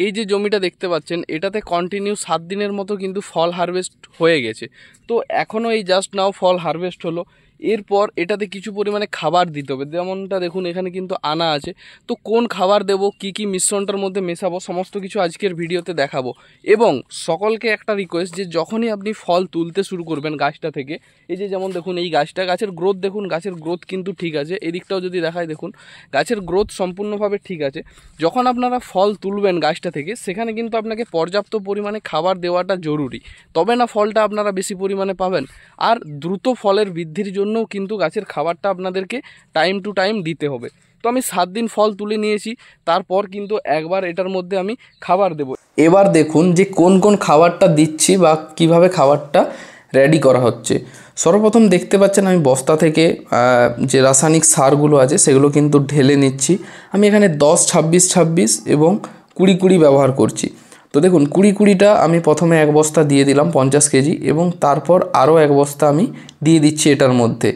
এই যে জমিটা দেখতে পাচ্ছেন এটাতে কন্টিনিউ 7 দিনের মতো কিন্তু ফল হারভেস্ট হয়ে গেছে। তো এখনও এই জাস্ট নাও ফল হারভেস্ট হলো। এরপর এটাতে কিছু পরিমাণে খাবার দিতে হবে, যেমনটা দেখুন এখানে কিন্তু আনা আছে। তো কোন খাবার দেব, কি মিশ্রণটার মধ্যে মেশাবো, সমস্ত কিছু আজকের ভিডিওতে দেখাবো। এবং সকলকে একটা রিকোয়েস্ট যে যখনই আপনি ফল তুলতে শুরু করবেন গাছটা থেকে, এই যে যেমন দেখুন এই গাছের গ্রোথ দেখুন, গাছের গ্রোথ কিন্তু ঠিক আছে। এদিকটাও যদি দেখায় দেখুন গাছের গ্রোথ সম্পূর্ণভাবে ঠিক আছে। যখন আপনারা ফল তুলবেন গাছটা থেকে, সেখানে কিন্তু আপনাকে পর্যাপ্ত পরিমাণে খাবার দেওয়াটা জরুরি, তবে না ফলটা আপনারা বেশি পরিমাণে পাবেন। আর দ্রুত ফলের বৃদ্ধির জন্যও কিন্তু গাছের খাবারটা আপনাদেরকে টাইম টু টাইম দিতে হবে। তো আমি 7 দিন ফল তুলে নিয়েছি, তারপর কিন্তু একবার এটার মধ্যে আমি খাবার দেব। এবার দেখুন যে কোন কোন খাবারটা দিচ্ছি বা কিভাবে খাবারটা রেডি করা হচ্ছে। সর্বপ্রথম দেখতে পাচ্ছেন আমি বস্তা থেকে যে রাসায়নিক সারগুলো আছে সেগুলো কিন্তু ঢেলে নিচ্ছি। আমি এখানে 10-26-26 এবং 20-20 ব্যবহার করছি। তো দেখুন 20-20টা আমি প্রথমে এক বস্তা দিয়ে দিলাম 50 কেজি, এবং তারপর আরও এক বস্তা আমি দিয়ে দিচ্ছি এটার মধ্যে।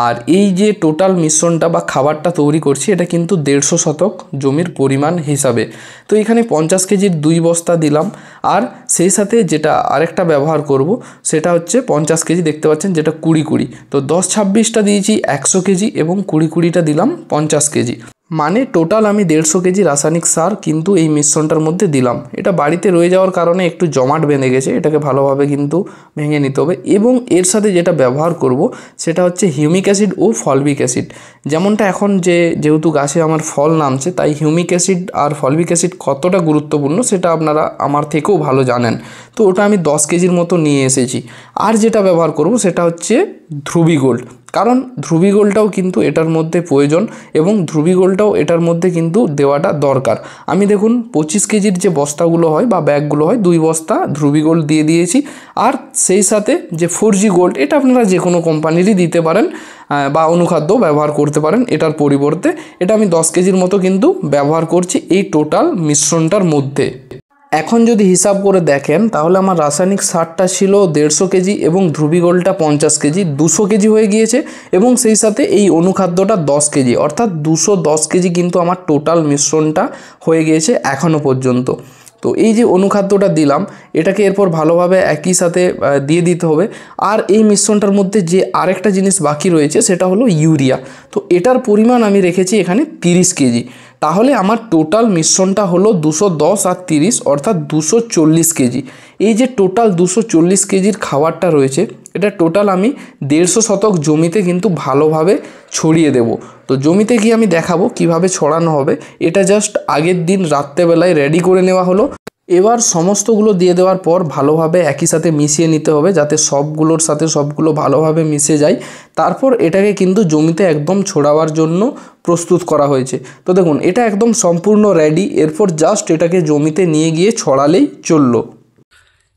আর এই যে টোটাল মিশ্রণটা বা খাবারটা তৈরি করছি এটা কিন্তু 150 শতক জমির পরিমাণ হিসাবে। তো এখানে 50 কেজির 2 বস্তা দিলাম, আর সেই সাথে যেটা আরেকটা ব্যবহার করব সেটা হচ্ছে 50 কেজি দেখতে পাচ্ছেন যেটা 20-20। তো 10-26টা দিয়েছি 100 কেজি এবং 20-20টা দিলাম 50 কেজি, মানে টোটাল আমি 150 কেজি রাসায়নিক সার কিন্তু এই মিশ্রণটার মধ্যে দিলাম। এটা বাড়িতে রয়ে যাওয়ার কারণে একটু জমাট বেঁধে গেছে, এটাকে ভালোভাবে কিন্তু ভেঙে নিতে হবে। এবং এর সাথে যেটা ব্যবহার করব সেটা হচ্ছে হিউমিক অ্যাসিড ও ফলবিক অ্যাসিড। যেমনটা এখন যেহেতু গাছে আমার ফল নামছে, তাই হিউমিক অ্যাসিড আর ফলবিক অ্যাসিড কতটা গুরুত্বপূর্ণ সেটা আপনারা আমার থেকেও ভালো জানেন। তো ওটা আমি 10 কেজির মতো নিয়ে এসেছি। আর যেটা ব্যবহার করব সেটা হচ্ছে ধ্রুবী গোল্ড, কারণ ধ্রুবী গোল্ডটাও কিন্তু এটার মধ্যে প্রয়োজন এবং ধ্রুবী গোল্ডটাও এটার মধ্যে কিন্তু দেওয়াটা দরকার। আমি দেখুন 25 কেজির যে বস্তাগুলো হয় বা ব্যাগগুলো হয় 2 বস্তা ধ্রুবী গোল্ড দিয়ে দিয়েছি। আর সেই সাথে যে 4G গোল্ড, এটা আপনারা যে কোনো কোম্পানিরই দিতে পারেন বা অনুখাদ্য ব্যবহার করতে পারেন এটার পরিবর্তে। এটা আমি 10 কেজির মতো কিন্তু ব্যবহার করছি এই টোটাল মিশ্রণটার মধ্যে। এখন যদি হিসাব করে দেখেন তাহলে আমার রাসায়নিক সারটা ছিল 150 কেজি এবং ধ্রুবী গোল্ডটা 50 কেজি, 200 কেজি হয়ে গিয়েছে। এবং সেই সাথে এই অনুখাদ্যটা 10 কেজি, অর্থাৎ 210 কেজি কিন্তু আমার টোটাল মিশ্রণটা হয়ে গিয়েছে এখনও পর্যন্ত। তো এই যে অনুখাদ্যটা দিলাম এটাকে এরপর ভালোভাবে একই সাথে দিয়ে দিতে হবে। আর এই মিশ্রণটার মধ্যে যে আরেকটা জিনিস বাকি রয়েছে সেটা হলো ইউরিয়া। তো এটার পরিমাণ আমি রেখেছি এখানে 30 কেজি। তাহলে আমার টোটাল মিশ্রণটা হলো 210 আর 30 অর্থাৎ 240 কেজি। এই যে টোটাল 240 কেজির খাবারটা রয়েছে এটা টোটাল আমি 150 শতক জমিতে কিন্তু ভালোভাবে ছড়িয়ে দেব। তো জমিতে গিয়ে আমি দেখাবো কিভাবে ছড়ানো হবে। এটা জাস্ট আগের দিন রাত্রেবেলায় রেডি করে নেওয়া হলো। এবার সমস্তগুলো দিয়ে দেওয়ার পর ভালোভাবে একই সাথে মিশিয়ে নিতে হবে যাতে সবগুলোর সাথে সবগুলো ভালোভাবে মিশে যায়। তারপর এটাকে কিন্তু জমিতে একদম ছড়াবার জন্য প্রস্তুত করা হয়েছে। তো দেখুন এটা একদম সম্পূর্ণ রেডি, এরপর জাস্ট এটাকে জমিতে নিয়ে গিয়ে ছড়ালেই চললো।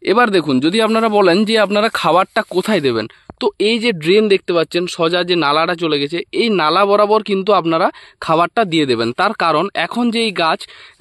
এবার দেখুন যদি আপনারা বলেন যে আপনারা খাবারটা কোথায় দেবেন, তো এই যে ড্রেন দেখতে পাচ্ছেন সোজা যে নালাটা চলে গেছে, এই নালা বরাবর কিন্তু আপনারা খাবারটা দিয়ে দেবেন। তার কারণ এখন যে এই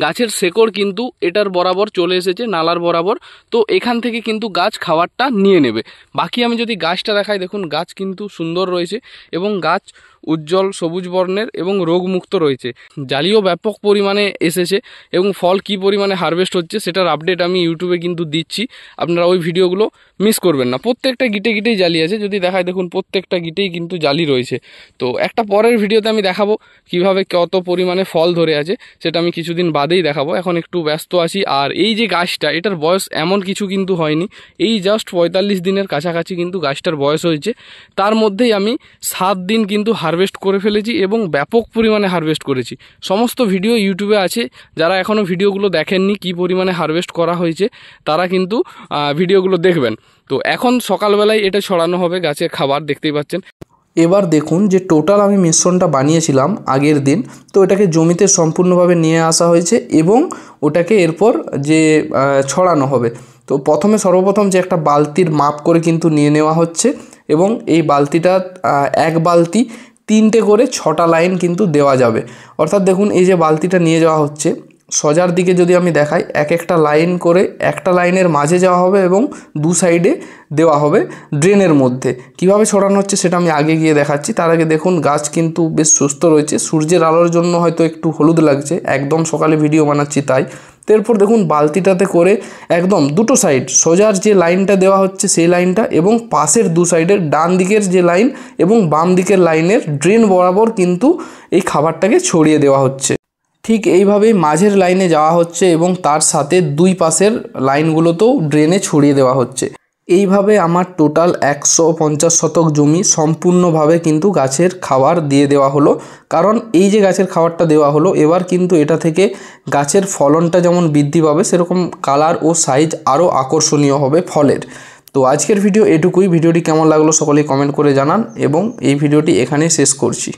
গাছের শেকড় কিন্তু এটার বরাবর চলে এসেছে নালার বরাবর, তো এখান থেকে কিন্তু গাছ খাবারটা নিয়ে নেবে। বাকি আমি যদি গাছটা দেখাই দেখুন গাছ কিন্তু সুন্দর রয়েছে এবং গাছ উজ্জ্বল সবুজ বর্ণের এবং রোগমুক্ত রয়েছে। জালিও ব্যাপক পরিমাণে এসেছে এবং ফল কি পরিমাণে হারভেস্ট হচ্ছে সেটার আপডেট আমি ইউটিউবে কিন্তু দিচ্ছি, আপনারা ওই ভিডিওগুলো মিস করবেন না। প্রত্যেকটা গিটেই জালি আছে, যদি দেখায় দেখুন প্রত্যেকটা গিটেই কিন্তু জালি রয়েছে। তো একটা পরের ভিডিওতে আমি দেখাবো কিভাবে কত পরিমাণে ফল ধরে আছে, সেটা আমি কিছুদিন বাদেই দেখাবো, এখন একটু ব্যস্ত আছি। আর এই যে গাছটা এটার বয়স এমন কিছু কিন্তু হয়নি, এই জাস্ট 45 দিনের কাছাকাছি কিন্তু গাছটার বয়স হয়েছে। তার মধ্যেই আমি 7 দিন কিন্তু হারভেস্ট করে ফেলেছি এবং ব্যাপক পরিমাণে হারভেস্ট করেছি। সমস্ত ভিডিও ইউটিউবে আছে, যারা এখনও ভিডিওগুলো দেখেননি কি পরিমাণে হারভেস্ট করা হয়েছে তারা কিন্তু ভিডিওগুলো দেখবেন। তো এখন সকালবেলায় এটা ছড়ানো হবে গাছের খাবার, দেখতেই পাচ্ছেন। এবার দেখুন যে টোটাল আমি মিশ্রণটা বানিয়েছিলাম আগের দিন, তো এটাকে জমিতে সম্পূর্ণভাবে নিয়ে আসা হয়েছে এবং ওটাকে এরপর যে ছড়ানো হবে। তো সর্বপ্রথম যে একটা বালতির মাপ করে কিন্তু নিয়ে নেওয়া হচ্ছে এবং এই বালতিটা এক বালতি 3টে করে 6টা লাইন কিন্তু দেওয়া যাবে। অর্থাৎ দেখুন এই যে বালতিটা নিয়ে যাওয়া হচ্ছে সোজার দিকে যদি আমি দেখাই একটা লাইন করে একটা লাইনের মাঝে যাওয়া হবে এবং 2 সাইডে দেওয়া হবে ড্রেনের মধ্যে। কিভাবে ছড়ানো হচ্ছে সেটা আমি আগে গিয়ে দেখাচ্ছি। তার আগে দেখুন গাছ কিন্তু বেশ সুস্থ রয়েছে, সূর্যের আলোর জন্য হয়তো একটু হলুদ লাগছে, একদম সকালে ভিডিও বানাচ্ছি তাই। তো এরপর দেখুন বালতিটাতে করে একদম দুটো সাইড সোজার যে লাইনটা দেওয়া হচ্ছে সেই লাইনটা এবং পাশের দু সাইডের ডান দিকের যে লাইন এবং বাম দিকের লাইনের ড্রেন বরাবর কিন্তু এই খাবারটাকে ছড়িয়ে দেওয়া হচ্ছে। ঠিক এইভাবেই মাঝের লাইনে যাওয়া হচ্ছে এবং তার সাথে দুই পাশের লাইনগুলোতেও ড্রেনে ছড়িয়ে দেওয়া হচ্ছে। এইভাবে আমার টোটাল 150 শতক জমি সম্পূর্ণভাবে কিন্তু গাছের খাবার দিয়ে দেওয়া হলো। কারণ এই যে গাছের খাবারটা দেওয়া হলো, এবার কিন্তু এটা থেকে গাছের ফলনটা যেমন বৃদ্ধি পাবে, সেরকম কালার ও সাইজ আরও আকর্ষণীয় হবে ফলের। তো আজকের ভিডিও এটুকুই। ভিডিওটি কেমন লাগলো সকলেই কমেন্ট করে জানান এবং এই ভিডিওটি এখানে শেষ করছি।